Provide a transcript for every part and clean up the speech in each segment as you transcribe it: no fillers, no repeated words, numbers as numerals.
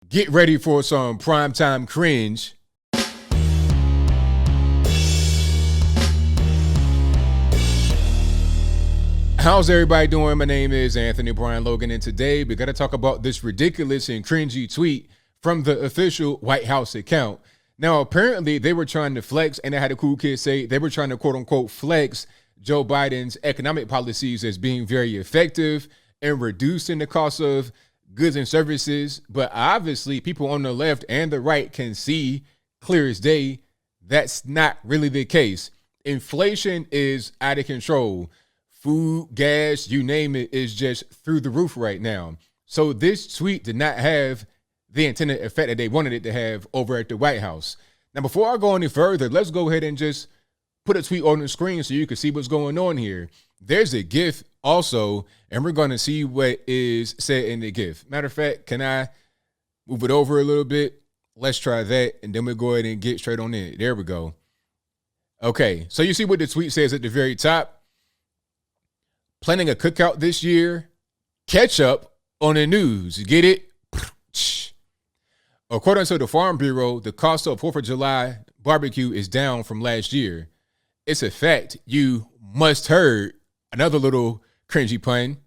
Get ready for some primetime cringe. How's everybody doing? My name is Anthony Brian Logan, and today we got to talk about this ridiculous and cringy tweet from the official White House account. Now, apparently, they were trying to flex, and I had a cool kid say they were trying to quote unquote flex Joe Biden's economic policies as being very effective and reducing the cost of goods and services. But obviously, people on the left and the right can see clear as day that's not really the case. Inflation is out of control. Food, gas, you name it, is just through the roof right now. So this tweet did not have the intended effect that they wanted it to have over at the White House. Now, before I go any further, let's go ahead and just put a tweet on the screen so you can see what's going on here. There's a GIF also, and we're going to see what is said in the GIF. Matter of fact, can I move it over a little bit? Let's try that, and then we'll go ahead and get straight on in. There we go. Okay, so you see what the tweet says at the very top. Planning a cookout this year? Ketchup on the news. Get it? According to the Farm Bureau, the cost of 4th of July barbecue is down from last year. It's a fact you must heard. Another little cringy pun.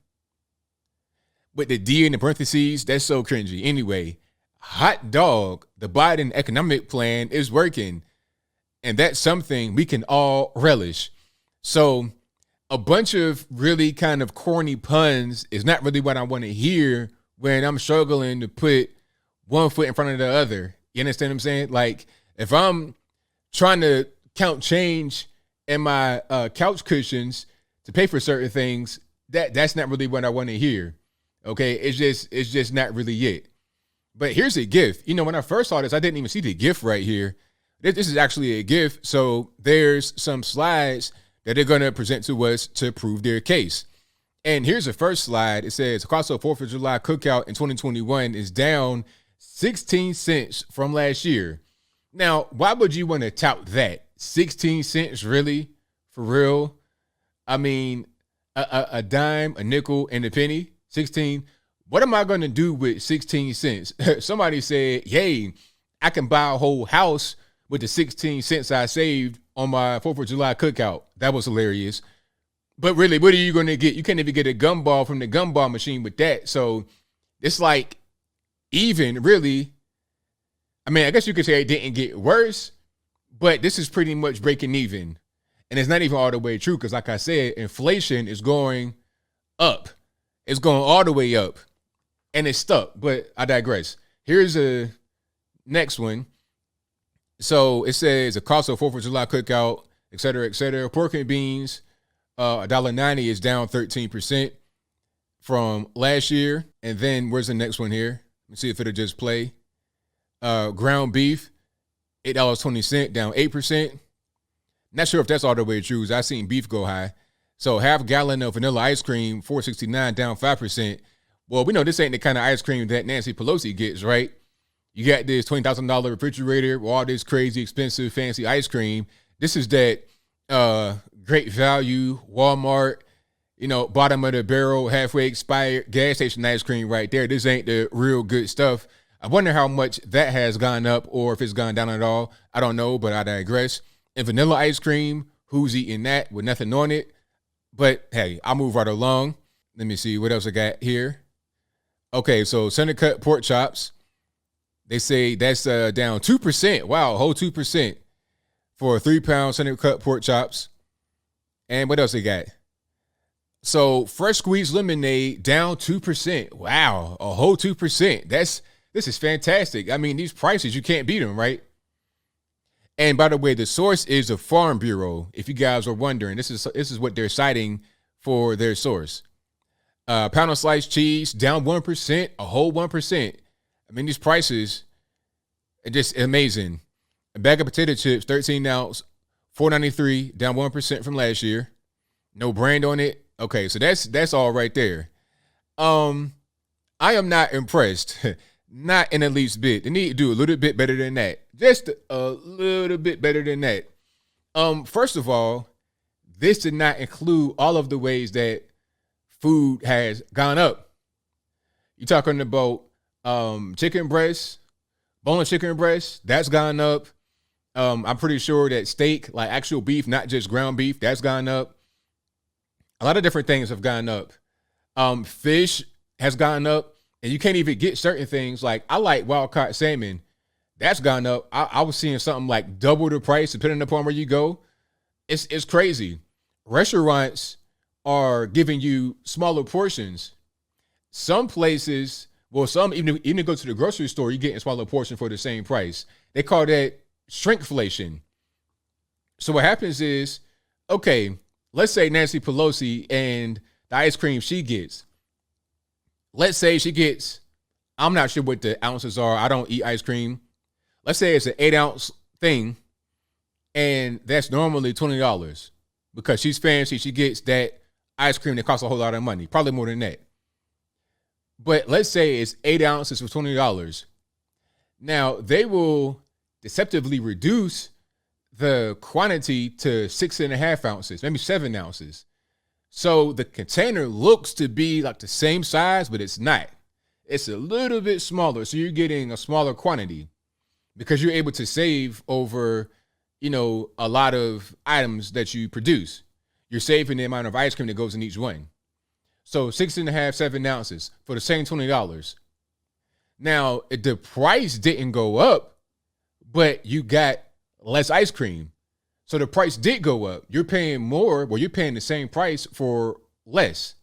With the D in the parentheses, that's so cringy. Anyway, hot dog, the Biden economic plan is working. And that's something we can all relish. So a bunch of really kind of corny puns is not really what I want to hear when I'm struggling to put one foot in front of the other. You understand what I'm saying? Like, if I'm trying to count change in my couch cushions to pay for certain things, that's not really what I want to hear. Okay, it's just not really it. But here's a GIF. You know, when I first saw this, I didn't even see the GIF right here. This is actually a GIF. So there's some slides that they're going to present to us to prove their case. And here's the first slide. It says, the cost of 4th of July cookout in 2021 is down 16 cents from last year. Now, why would you want to tout that? 16 cents, really? For real? I mean, a dime, a nickel, and a penny? 16. What am I going to do with 16 cents? Somebody said, yay, I can buy a whole house with the 16 cents I saved on my 4th of July cookout. That was hilarious. But really, what are you going to get? You can't even get a gumball from the gumball machine with that. So it's like even, really. I mean, I guess you could say it didn't get worse, but this is pretty much breaking even. And it's not even all the way true because, like I said, inflation is going up. It's going all the way up. And it's stuck, but I digress. Here's a next one. So it says the cost of 4th of July cookout, et cetera, et cetera. Pork and beans, $1.90 is down 13% from last year. And then where's the next one here? Let's see if it'll just play. Ground beef, $8.20, down 8%. Not sure if that's all the way true. I've seen beef go high. So half gallon of vanilla ice cream, $4.69, down 5%. Well, we know this ain't the kind of ice cream that Nancy Pelosi gets, right? You got this $20,000 refrigerator with all this crazy, expensive, fancy ice cream. This is that great value Walmart, bottom of the barrel, halfway expired gas station ice cream right there. This ain't the real good stuff. I wonder how much that has gone up or if it's gone down at all. I don't know, but I digress. And vanilla ice cream, who's eating that with nothing on it? But hey, I'll move right along. Let me see what else I got here. Okay, so center cut pork chops. They say that's down 2%. Wow, a whole 2% for 3-pound center cut pork chops. And what else they got? So fresh squeezed lemonade down 2%. Wow, a whole 2%. This is fantastic. I mean, these prices, you can't beat them, right? And by the way, the source is the Farm Bureau. If you guys are wondering, this is what they're citing for their source. Pound of sliced cheese down 1%, a whole 1%. I mean, these prices are just amazing. A bag of potato chips, 13 ounce, $4.93, down 1% from last year. No brand on it. Okay, so that's all right there. I am not impressed. Not in the least bit. They need to do a little bit better than that. Just a little bit better than that. First of all, this did not include all of the ways that food has gone up. You're talking about Chicken breast, boneless chicken breast, that's gone up. I'm pretty sure that steak, like actual beef, not just ground beef, that's gone up. A lot of different things have gone up. Fish has gone up, and you can't even get certain things. Like I like wild caught salmon, that's gone up. I was seeing something like double the price depending upon where you go. It's crazy. Restaurants are giving you smaller portions. Some places, well, some even go to the grocery store, you're getting smaller portion for the same price. They call that shrinkflation. So what happens is, okay, let's say Nancy Pelosi and the ice cream she gets. Let's say she gets, I'm not sure what the ounces are. I don't eat ice cream. Let's say it's an 8-ounce thing, and that's normally $20 because she's fancy. She gets that ice cream that costs a whole lot of money, probably more than that. But let's say it's 8 ounces for $20. Now, they will deceptively reduce the quantity to 6.5 ounces, maybe 7 ounces. So the container looks to be like the same size, but it's not. It's a little bit smaller. So you're getting a smaller quantity because you're able to save over, a lot of items that you produce. You're saving the amount of ice cream that goes in each one. So 6.5, 7 ounces for the same $20. Now, the price didn't go up, but you got less ice cream. So the price did go up. You're paying more, you're paying the same price for less.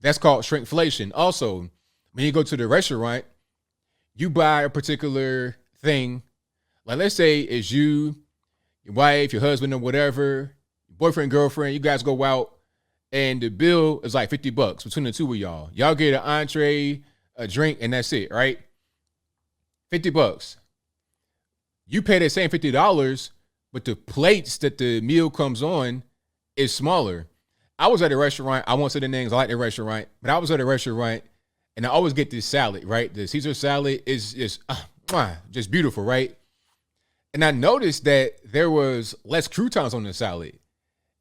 That's called shrinkflation. Also, when you go to the restaurant, you buy a particular thing. Like let's say it's you, your wife, your husband or whatever, your boyfriend, girlfriend, you guys go out and the bill is like $50 between the two of y'all. Y'all get an entree, a drink, and that's it, right? $50. You pay that same $50, but the plates that the meal comes on is smaller. I was at a restaurant. I won't say the names. I like the restaurant, but I was at a restaurant and I always get this salad, right? The Caesar salad is just beautiful, right? And I noticed that there was less croutons on the salad.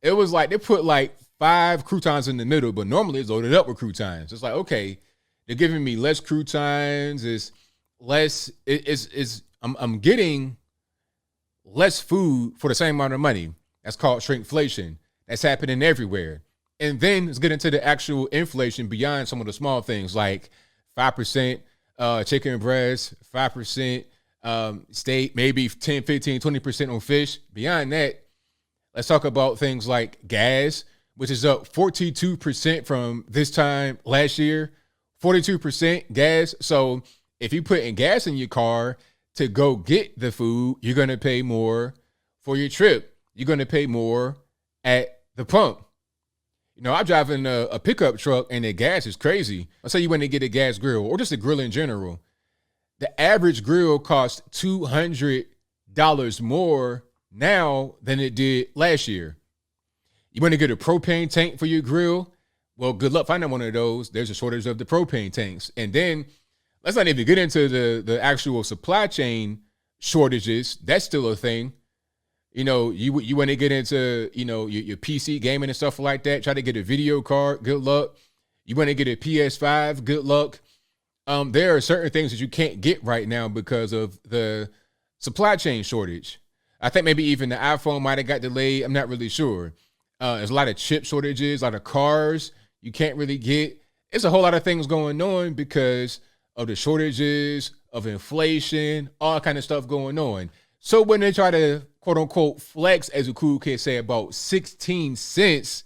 It was like they put like 5 croutons in the middle, but normally it's loaded up with croutons. It's like, okay, they're giving me less croutons. It's less. I'm getting less food for the same amount of money. That's called shrinkflation. That's happening everywhere. And then let's get into the actual inflation beyond some of the small things like 5% chicken breast, 5% steak, maybe 10, 15, 20% on fish. Beyond that, let's talk about things like gas, which is up 42% from this time last year. 42% gas. So if you put in gas in your car to go get the food, you're going to pay more for your trip. You're going to pay more at the pump. I'm driving a pickup truck and the gas is crazy. Let's say you want to get a gas grill or just a grill in general. The average grill costs $200 more now than it did last year. You want to get a propane tank for your grill? Well, good luck finding one of those. There's a shortage of the propane tanks. And then let's not even get into the actual supply chain shortages. That's still a thing. You want to get into, your PC gaming and stuff like that. Try to get a video card. Good luck. You want to get a PS5. Good luck. There are certain things that you can't get right now because of the supply chain shortage. I think maybe even the iPhone might have got delayed. I'm not really sure. There's a lot of chip shortages, a lot of cars you can't really get. It's a whole lot of things going on because of the shortages, of inflation, all kind of stuff going on. So when they try to, quote unquote, flex, as a cool kid say, about 16 cents,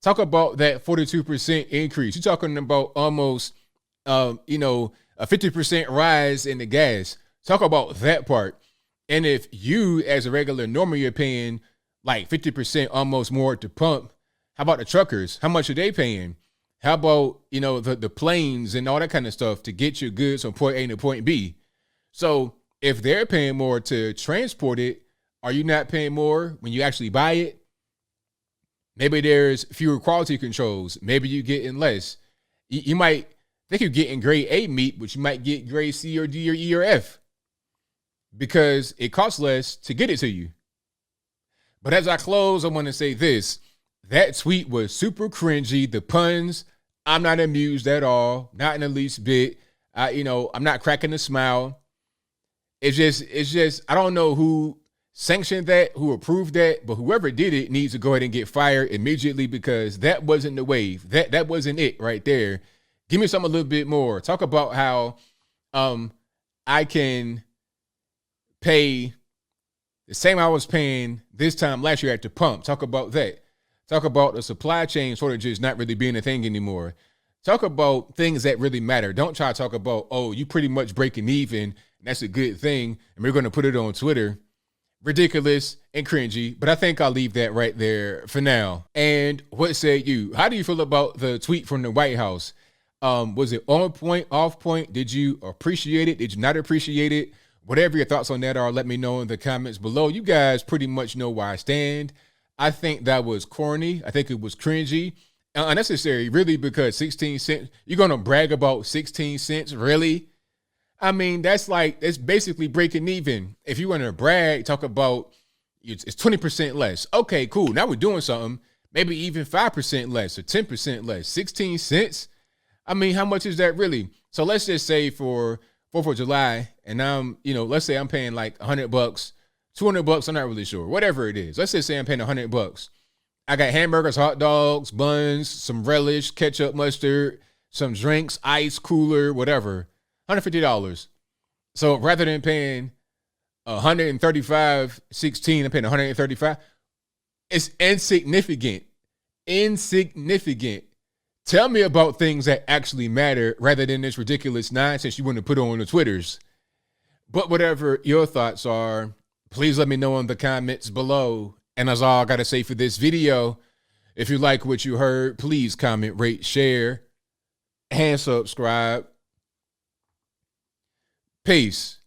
talk about that 42% increase. You're talking about almost, a 50% rise in the gas. Talk about that part. And if you, as a regular normal, you're paying like 50% almost more to pump, how about the truckers? How much are they paying? How about, the planes and all that kind of stuff to get your goods from point A to point B? So if they're paying more to transport it, are you not paying more when you actually buy it? Maybe there's fewer quality controls. Maybe you're getting less. You might think you're getting grade A meat, but you might get grade C or D or E or F because it costs less to get it to you. But as I close, I want to say this. That tweet was super cringy. The puns, I'm not amused at all, not in the least bit. I'm not cracking a smile. It's just I don't know who sanctioned that, who approved that, but whoever did it needs to go ahead and get fired immediately, because that wasn't the wave. That wasn't it right there. Give me something a little bit more. Talk about how I can pay the same I was paying this time last year at the pump. Talk about that. Talk about the supply chain shortages not really being a thing anymore. Talk about things that really matter. Don't try to talk about, oh, you pretty much breaking even, and that's a good thing, and we're going to put it on Twitter. Ridiculous and cringy, but I think I'll leave that right there for now. And what say you? How do you feel about the tweet from the White House? Was it on point, off point? Did you appreciate it? Did you not appreciate it? Whatever your thoughts on that are, let me know in the comments below. You guys pretty much know where I stand. I think that was corny. I think it was cringy. Unnecessary, really, because 16 cents, you're going to brag about 16 cents, really? I mean, that's basically breaking even. If you want to brag, talk about it's 20% less. Okay, cool. Now we're doing something. Maybe even 5% less or 10% less. 16 cents? I mean, how much is that really? So let's just say for 4th of July, and let's say I'm paying like $100, $200, I'm not really sure. Whatever it is. Let's just say I'm paying $100. I got hamburgers, hot dogs, buns, some relish, ketchup, mustard, some drinks, ice, cooler, whatever. $150. So rather than paying $135.16, I'm paying $135. It's insignificant. Insignificant. Tell me about things that actually matter rather than this ridiculous nonsense you want to put on the Twitters. But whatever your thoughts are, please let me know in the comments below. And that's all I got to say for this video. If you like what you heard, please comment, rate, share, and subscribe. Peace.